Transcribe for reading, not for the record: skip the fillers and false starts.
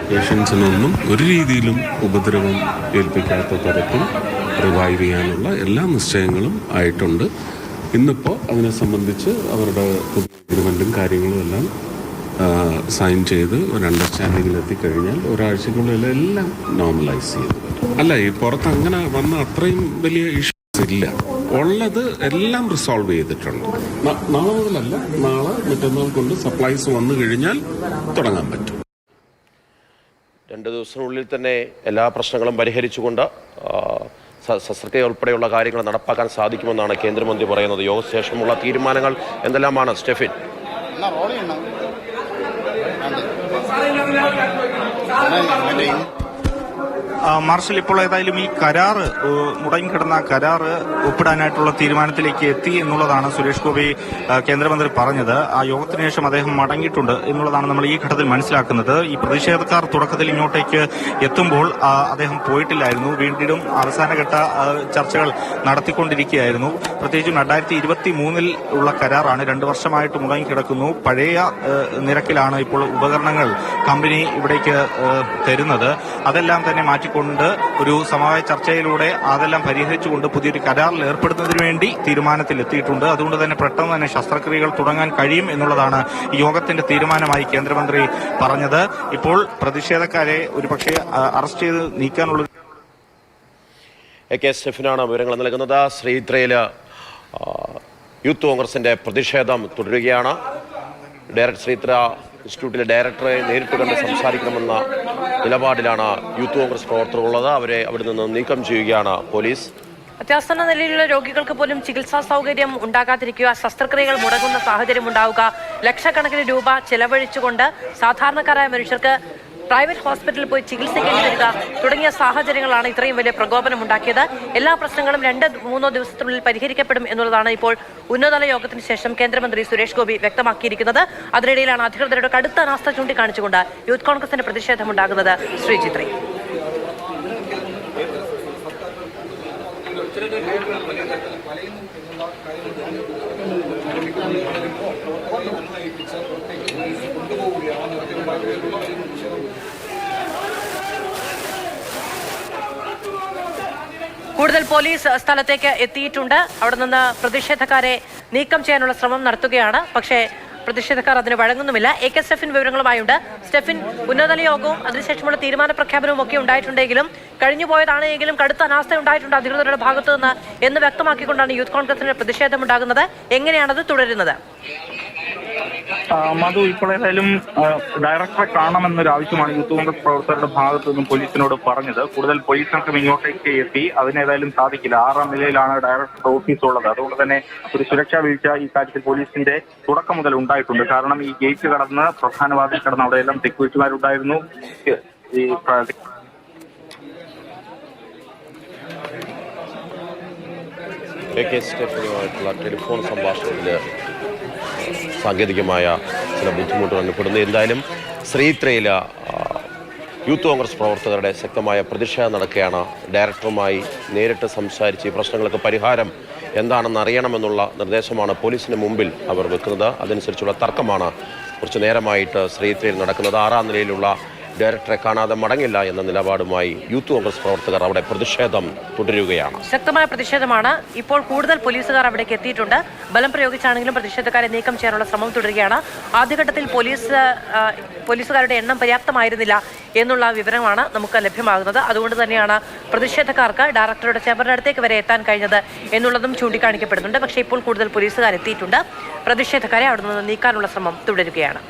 പേഷ്യൻസിനൊന്നും ഒരു രീതിയിലും ഉപദ്രവം ഏൽപ്പിക്കാത്ത തരത്തിൽ റിവൈവ് ചെയ്യാനുള്ള എല്ലാ നിശ്ചയങ്ങളും ആയിട്ടുണ്ട്. ഇന്നിപ്പോൾ അതിനെ സംബന്ധിച്ച് അവരുടെ പുതിയ എഗ്രിമെൻറ്റും കാര്യങ്ങളും എല്ലാം സൈൻ ചെയ്ത് ഒരു അണ്ടർസ്റ്റാൻഡിങ്ങിൽ എത്തിക്കഴിഞ്ഞാൽ ഒരാഴ്ചക്കുള്ളിൽ എല്ലാം നോർമലൈസ് ചെയ്ത് പറ്റും. അല്ല, ഈ പുറത്ത് അങ്ങനെ വന്ന അത്രയും വലിയ ഇഷ്യൂസ് ഇല്ല. ഉള്ളത് എല്ലാം റിസോൾവ് ചെയ്തിട്ടുണ്ട്. നാളെ മുതലല്ല, നാളെ മറ്റന്നാൾ കൊണ്ട് സപ്ലൈസ് വന്നു കഴിഞ്ഞാൽ തുടങ്ങാൻ പറ്റും. 2 ദിവസത്തിനുള്ളിൽ തന്നെ എല്ലാ പ്രശ്നങ്ങളും പരിഹരിച്ചുകൊണ്ട് ശസ്ത്രക്രിയ ഉൾപ്പെടെയുള്ള കാര്യങ്ങൾ നടപ്പാക്കാൻ സാധിക്കുമെന്നാണ് കേന്ദ്രമന്ത്രി പറയുന്നത്. യോഗശേഷമുള്ള തീരുമാനങ്ങൾ എന്തെല്ലാമാണ് സ്റ്റെഫിൻ? മാർഷൽ, ഇപ്പോൾ ഏതായാലും ഈ കരാറ് മുടങ്ങിക്കിടന്ന കരാറ് ഒപ്പിടാനായിട്ടുള്ള തീരുമാനത്തിലേക്ക് എത്തി എന്നുള്ളതാണ് സുരേഷ് ഗോപി കേന്ദ്രമന്ത്രി പറഞ്ഞത്. ആ യോഗത്തിന് ശേഷം അദ്ദേഹം മടങ്ങിയിട്ടുണ്ട് എന്നുള്ളതാണ് നമ്മൾ ഈ ഘട്ടത്തിൽ മനസ്സിലാക്കുന്നത്. ഈ പ്രതിഷേധക്കാർ തുടക്കത്തിൽ ഇങ്ങോട്ടേക്ക് എത്തുമ്പോൾ അദ്ദേഹം പോയിട്ടില്ലായിരുന്നു. വീണ്ടും അവസാനഘട്ട ചർച്ചകൾ നടത്തിക്കൊണ്ടിരിക്കുകയായിരുന്നു. പ്രത്യേകിച്ചും 2023 ഉള്ള കരാറാണ്. 2 വർഷമായിട്ട് മുടങ്ങിക്കിടക്കുന്നു. പഴയ നിരക്കിലാണ് ഇപ്പോൾ ഉപകരണങ്ങൾ കമ്പനി ഇവിടേക്ക് തരുന്നത്. അതെല്ലാം തന്നെ മാറ്റിക്കൊണ്ട് ഒരു സമവായ ചർച്ചയിലൂടെ അതെല്ലാം പരിഹരിച്ചുകൊണ്ട് പുതിയൊരു കരാറിൽ ഏർപ്പെടുന്നതിന് വേണ്ടി തീരുമാനത്തിലെത്തിയിട്ടുണ്ട്. അതുകൊണ്ട് തന്നെ പെട്ടെന്ന് തന്നെ ശസ്ത്രക്രിയകൾ തുടങ്ങാൻ കഴിയും എന്നുള്ളതാണ് യോഗത്തിന്റെ തീരുമാനമായി കേന്ദ്രമന്ത്രി പറഞ്ഞത്. ഇപ്പോൾ പ്രതിഷേധക്കാരെ ഒരുപക്ഷെ അറസ്റ്റ് ചെയ്ത് നീക്കാനുള്ള AK സ്റ്റെഫിനാണ് വിവരങ്ങൾ നൽകുന്നത്. ശ്രീത്രയില് യൂത്ത് കോൺഗ്രസിന്റെ പ്രതിഷേധം തുടരുകയാണ്. ശ്രീത്ര ഇൻസ്റ്റിറ്റ്യൂട്ടിലെ ഡയറക്ടറെ നേരിട്ട് കണ്ട് സംസാരിക്കണമെന്ന നിലപാടിലാണ് യൂത്ത് കോൺഗ്രസ് പ്രവർത്തകരുള്ളത്. അവരെ അവിടെ നിന്ന് നീക്കം ചെയ്യുകയാണ് പോലീസ്. അത്യാസന്ന നിലയിലുള്ള രോഗികൾക്ക് പോലും ചികിത്സാ സൗകര്യം ഉണ്ടാകാതിരിക്കുക, ശസ്ത്രക്രിയകൾ മുടങ്ങുന്ന സാഹചര്യം ഉണ്ടാവുക, ലക്ഷക്കണക്കിന് രൂപ ചെലവഴിച്ചുകൊണ്ട് സാധാരണക്കാരായ മനുഷ്യർക്ക് പ്രൈവറ്റ് ഹോസ്പിറ്റലിൽ പോയി ചികിത്സിക്കേണ്ടി വരിക തുടങ്ങിയ സാഹചര്യങ്ങളാണ് ഇത്രയും വലിയ പ്രകോപനം ഉണ്ടാക്കിയത്. എല്ലാ പ്രശ്നങ്ങളും 2-3 ദിവസത്തിനുള്ളിൽ പരിഹരിക്കപ്പെടും എന്നുള്ളതാണ് ഇപ്പോൾ ഉന്നതതല യോഗത്തിന് ശേഷം കേന്ദ്രമന്ത്രി സുരേഷ് ഗോപി വ്യക്തമാക്കിയിരിക്കുന്നത്. അതിനിടയിലാണ് അധികൃതരുടെ കടുത്ത അനാസ്ഥ ചൂണ്ടിക്കാണിച്ചുകൊണ്ട് യൂത്ത് കോൺഗ്രസിന്റെ പ്രതിഷേധമുണ്ടാകുന്നത്. ശ്രീജിത്രി. കൂടുതൽ പോലീസ് സ്ഥലത്തേക്ക് എത്തിയിട്ടുണ്ട്. അവിടെ നിന്ന് പ്രതിഷേധക്കാരെ നീക്കം ചെയ്യാനുള്ള ശ്രമം നടത്തുകയാണ്. പക്ഷേ പ്രതിഷേധക്കാർ അതിന് വഴങ്ങുന്നുമില്ല. AK സ്റ്റെഫിൻ വിവരങ്ങളുമായുണ്ട്. സ്റ്റെഫിൻ, ഉന്നതതല യോഗവും അതിനുശേഷമുള്ള തീരുമാന പ്രഖ്യാപനവും ഒക്കെ ഉണ്ടായിട്ടുണ്ടെങ്കിലും കഴിഞ്ഞുപോയതാണെങ്കിലും കടുത്ത അനാസ്ഥ ഉണ്ടായിട്ടുണ്ട് അധികൃതരുടെ ഭാഗത്തു നിന്ന് എന്ന് വ്യക്തമാക്കിക്കൊണ്ടാണ് യൂത്ത് കോൺഗ്രസിന്റെ പ്രതിഷേധമുണ്ടാകുന്നത്. എങ്ങനെയാണത് തുടരുന്നത്? മധു, ഇപ്പോൾ ഏതായാലും ഡയറക്ടറെ കാണണമെന്നൊരു ആവശ്യമാണ് യൂത്ത് കോൺഗ്രസ് പ്രവർത്തകരുടെ ഭാഗത്തു നിന്നും പോലീസിനോട് പറഞ്ഞത്. കൂടുതൽ പോലീസ് സംഘം ഇങ്ങോട്ടേക്ക് എത്തി. അതിനേതായാലും സാധിക്കില്ല. 6ാം നിലയിലാണ് ഡയറക്ടറുടെ ഓഫീസ് ഉള്ളത്. അതുകൊണ്ട് തന്നെ ഒരു സുരക്ഷാ വീഴ്ച ഈ കാര്യത്തിൽ പോലീസിന്റെ തുടക്കം മുതൽ ഉണ്ടായിട്ടുണ്ട്. കാരണം ഈ ഗേറ്റ് കടന്ന് പ്രധാന വാതിൽ കടന്ന് അവിടെയെല്ലാം സെക്യൂരിറ്റിമാരുണ്ടായിരുന്നു. ഈ AK സ്റ്റെഫിനുമായിട്ടുള്ള ടെലിഫോൺ സംഭാഷണത്തിൽ സാങ്കേതികമായ ചില ബുദ്ധിമുട്ടുകൾ അനുഭവപ്പെടുന്നു. എന്തായാലും ശ്രീത്രയിൽ യൂത്ത് കോൺഗ്രസ് പ്രവർത്തകരുടെ ശക്തമായ പ്രതിഷേധം നടക്കുകയാണ്. ഡയറക്ടറുമായി നേരിട്ട് സംസാരിച്ച് ഈ പ്രശ്നങ്ങൾക്ക് പരിഹാരം എന്താണെന്ന് അറിയണമെന്നുള്ള നിർദ്ദേശമാണ് പോലീസിന് മുമ്പിൽ അവർ വെക്കുന്നത്. അതനുസരിച്ചുള്ള തർക്കമാണ് കുറച്ചു നേരമായിട്ട് ശ്രീത്രയിൽ നടക്കുന്നത്. 6ാം നിലയിലുള്ള ഡയറക്ടറെ കാണാതെ മടങ്ങില്ല എന്ന നിലപാടുമായി യൂത്ത് കോൺഗ്രസ് പ്രവർത്തകർ അവിടെ പ്രതിഷേധം തുടരുകയാണ്. ശക്തമായ പ്രതിഷേധമാണ്. ഇപ്പോൾ കൂടുതൽ പോലീസുകാർ അവിടേക്ക് എത്തിയിട്ടുണ്ട്. ബലം പ്രയോഗിച്ചാണെങ്കിലും പ്രതിഷേധക്കാരെ നീക്കം ചെയ്യാനുള്ള ശ്രമം തുടരുകയാണ്. ആദ്യഘട്ടത്തിൽ പോലീസുകാരുടെ എണ്ണം പര്യാപ്തമായിരുന്നില്ല എന്നുള്ള വിവരമാണ് നമുക്ക് ലഭ്യമാകുന്നത്. അതുകൊണ്ട് തന്നെയാണ് പ്രതിഷേധക്കാർക്ക് ഡയറക്ടറുടെ ചേംബറിനടുത്തേക്ക് വരെ എത്താൻ കഴിഞ്ഞത് എന്നുള്ളതും ചൂണ്ടിക്കാണിക്കപ്പെടുന്നുണ്ട്. പക്ഷേ ഇപ്പോൾ കൂടുതൽ പോലീസുകാർ എത്തിയിട്ടുണ്ട്. പ്രതിഷേധക്കാരെ അവിടെ നിന്ന് നീക്കാനുള്ള ശ്രമം തുടരുകയാണ്.